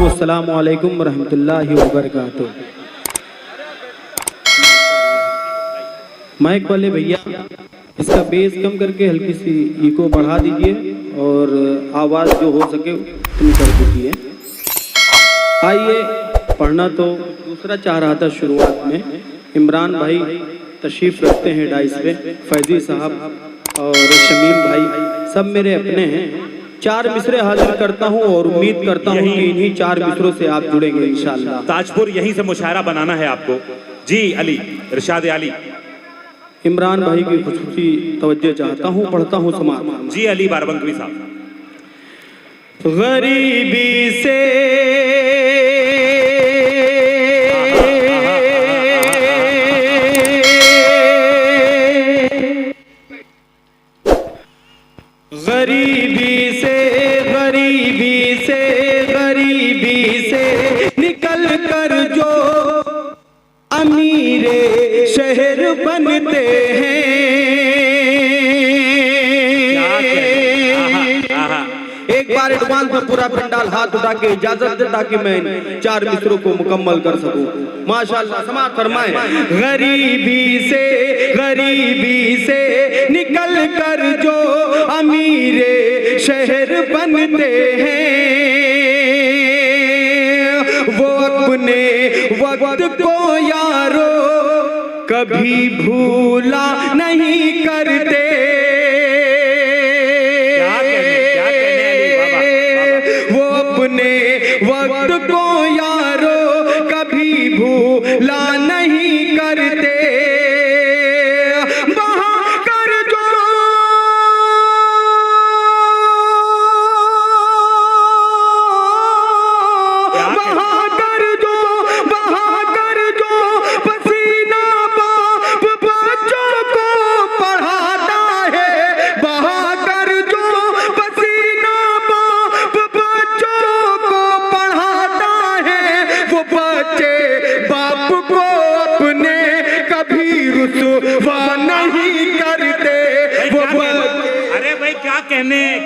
अस्सलामु अलैकुम रहमतुल्लाहि व बरकातुहू। माइक वाले भैया इसका बेस कम करके हल्की सी इको बढ़ा दीजिए और आवाज़ जो हो सके उतनी कर दीजिए। आइए, पढ़ना तो दूसरा चाह रहा था शुरुआत में। इमरान भाई तशरीफ़ रखते हैं डाइस पे, फैजी साहब और शमीम भाई सब मेरे अपने हैं। 4 मिसरे हाजिर करता हूं और उम्मीद करता हूं कि इन्हीं 4 मिसरों से आप जुड़ेंगे इंशाअल्लाह। ताजपुर यहीं से मुशायरा बनाना है आपको। जी अली, इरशाद अली। इमरान भाई की खुसूसी तवज्जो चाहता हूं, पढ़ता हूं समाज। जी अली बारबंकवी साहब। गरीबी से गरीबी से निकल कर जो अमीरे शहर बनते हैं। एक बार एडवांस में पूरा पंडाल हाथ उठा के इजाजत दे ताकि मैं 4 मिसरों को मुकम्मल कर सकूं। माशाअल्लाह, समाअत फरमाएं। गरीबी से निकल कर जो अमीरे शहर बनते हैं, वो अपने वक्त को यारो कभी भूला नहीं करते। वो अपने वक्त को यारो कभी भूला नहीं करते।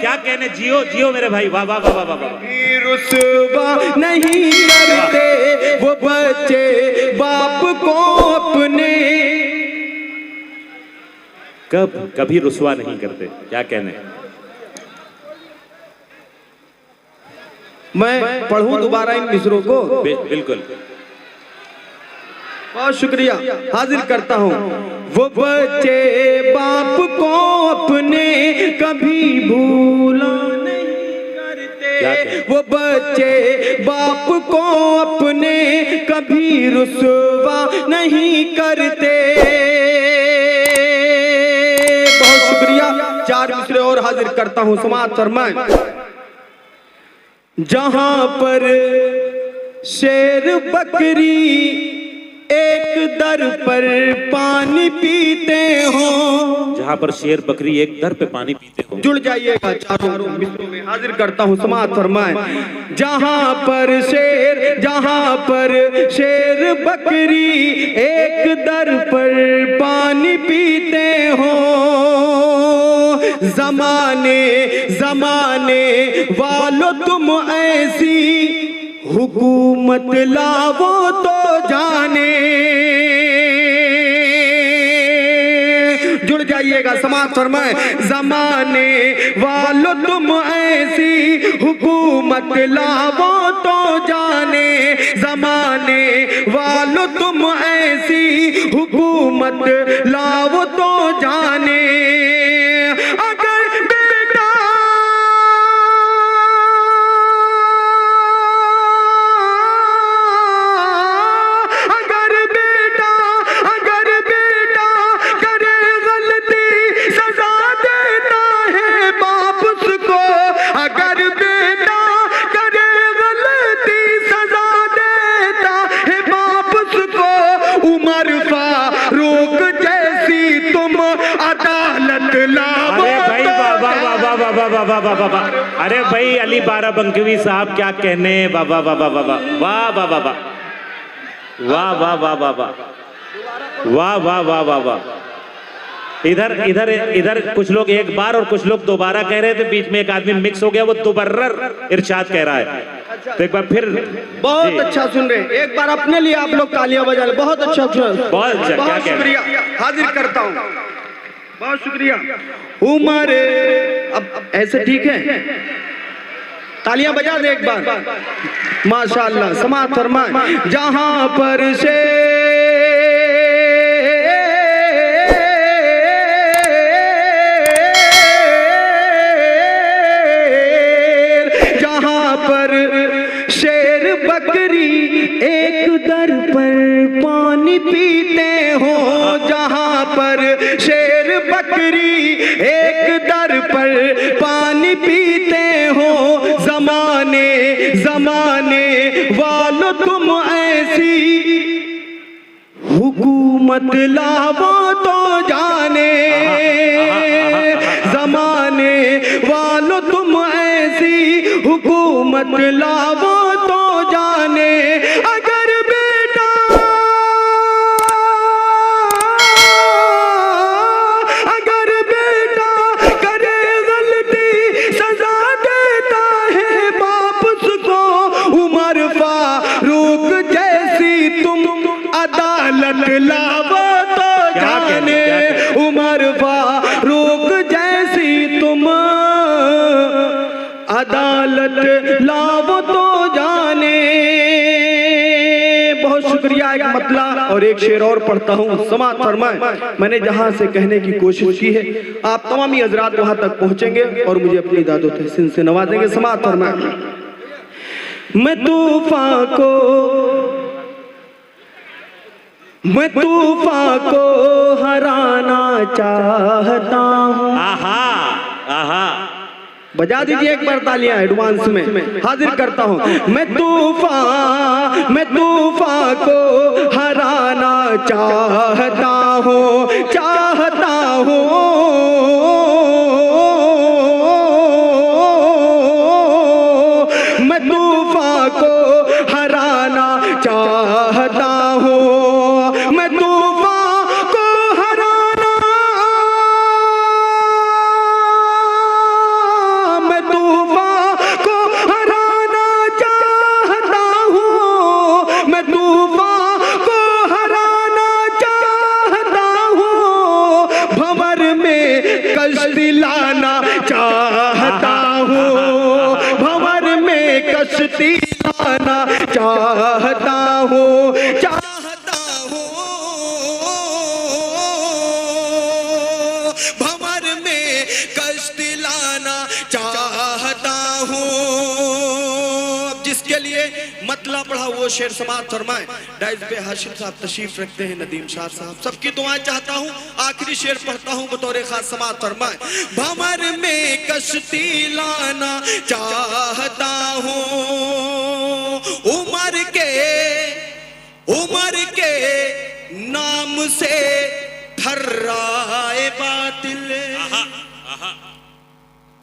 क्या कहने, जियो जियो मेरे भाई, वाह वाह वाह वाह वाह। रुसवा नहीं करते वो बच्चे बाप को अपने, कभी रुसवा नहीं करते। क्या कहने। मैं पढ़ूं दोबारा इन मिसरों को? बिल्कुल, बहुत शुक्रिया, हाजिर करता हूँ। वो बच्चे बाप को अपने कभी भूला नहीं करते। वो बच्चे बाप को अपने कभी रुसवा नहीं करते। बहुत शुक्रिया, 4 मिसरे और हाजिर करता हूँ, समाअत फरमाएं। जहां पर शेर बकरी एक दर पर पानी पीते हो, जहां पर शेर बकरी एक दर पे पानी पीते हो। जुड़ जाइएगा, चारों मिसरों में हाजिर करता हूं, समाअत फरमाएं। जहां पर शेर बकरी एक दर पर पानी पीते हो, जमाने वालों तुम ऐसी हुकूमत लावो तो जाने। जुड़ जाइएगा, समाअत फरमाएं। जमाने वालों तुम ऐसी हुकूमत लावो तो जाने। जमाने वालों तुम ऐसी हुकूमत लावो तो जाने। अरे भाई अली बाराबंकवी साहब, क्या कहने। वाह वाह वाह वाह वाह वाह वाह वाह वाह वाह वाह वाह वाह वाह वाह वाह वाह वाह वाह। इधर इधर इधर कुछ लोग एक बार और कुछ लोग दोबारा कह रहे थे, बीच में एक आदमी मिक्स हो गया, वो दुबर्रर इरशाद कह रहा है। तो एक बार फिर बहुत अच्छा सुन रहे हैं, एक बार अपने लिए आप लोग तालियां बजा लें। बहुत अच्छा, बहुत अच्छा, क्या बहुत शुक्रिया, हाजिर करता हूँ, बहुत शुक्रिया। उमर, अब ऐसे ठीक है, तालियां बजा दे एक बार। माशाअल्लाह, समाअत फरमाए। जहां पर से शेर बकरी एक दर पर पानी पीते हो, जहां पर शेर बकरी एक दर पर पानी पीते हो, जमाने जमाने वालों तुम ऐसी हुकूमत लावो तो जाने, जमाने वालों तुम ऐसी हुकूमत लावो तो जाने। अगर बेटा करे गलती सजा देता है बाप उसको, उमर फारूक जैसी तुम अदालत लावो तो जाने, उमर फारूक जैसी तुम अदालत लावो तो जाने। बहुत शुक्रिया। एक मतला और एक शेर और पढ़ता हूँ, समाअत फरमाए। मैंने जहां से कहने की कोशिश की है, आप तमाम हजरात वहां तक पहुंचेंगे और मुझे अपनी दादो तहसीन से नवाजेंगे। समाअत फरमाए। मैं तूफान को हराना चाहता हूँ। आहा आहा, बजा दीजिए एक बार तालियां एडवांस में, हाजिर करता हूं। मैं तूफान को हराना चाहता हूँ, चाहता हूँ। मैं तूफान को हराना चाहता हूँ, मैं तूफान को हराना, मैं तूफान को हराना चाहता हूँ, मैं तूफान को हराना चाहता हूँ। भंवर में कश्ती लाना चाहता हूँ, भंवर में कश्ती लाना चाहता हूँ, चाहता हूँ। भंवर में कश्ती लाना चाहता हूँ। अब जिसके लिए मतला पढ़ा वो शेर समाअत फरमाए। डाइस पे हाशिम साहब तशरीफ रखते हैं, नदीम शाह साहब, सबकी दुआएं चाहता हूँ। आखिरी शेर पढ़ता हूँ बतौर खास, समाअत फरमाए। भंवर में कश्ती लाना चाहता हूँ, उमर के नाम से थर्राए बातिल।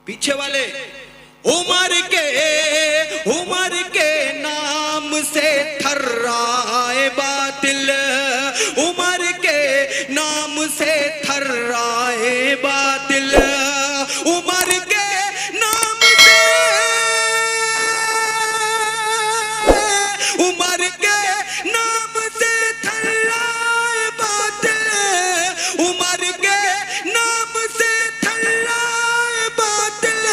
पीछे वाले, उमर के नाम से थर्राए बातिल, उमर के नाम से थर्राए बातिल, उमर के नाम से, उमर के नाम से थर्राए बातिल, उमर के नाम से थर्राए बातिल।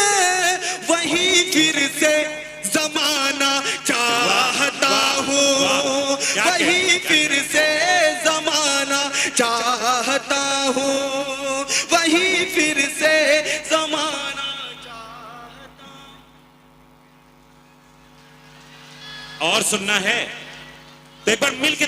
वही फिर से जमाना चाहता हूँ, वही फिर से जमाना चाहता हूँ, वही फिर से जमाना चाहता हूँ। और सुनना है तो एक बार मिल के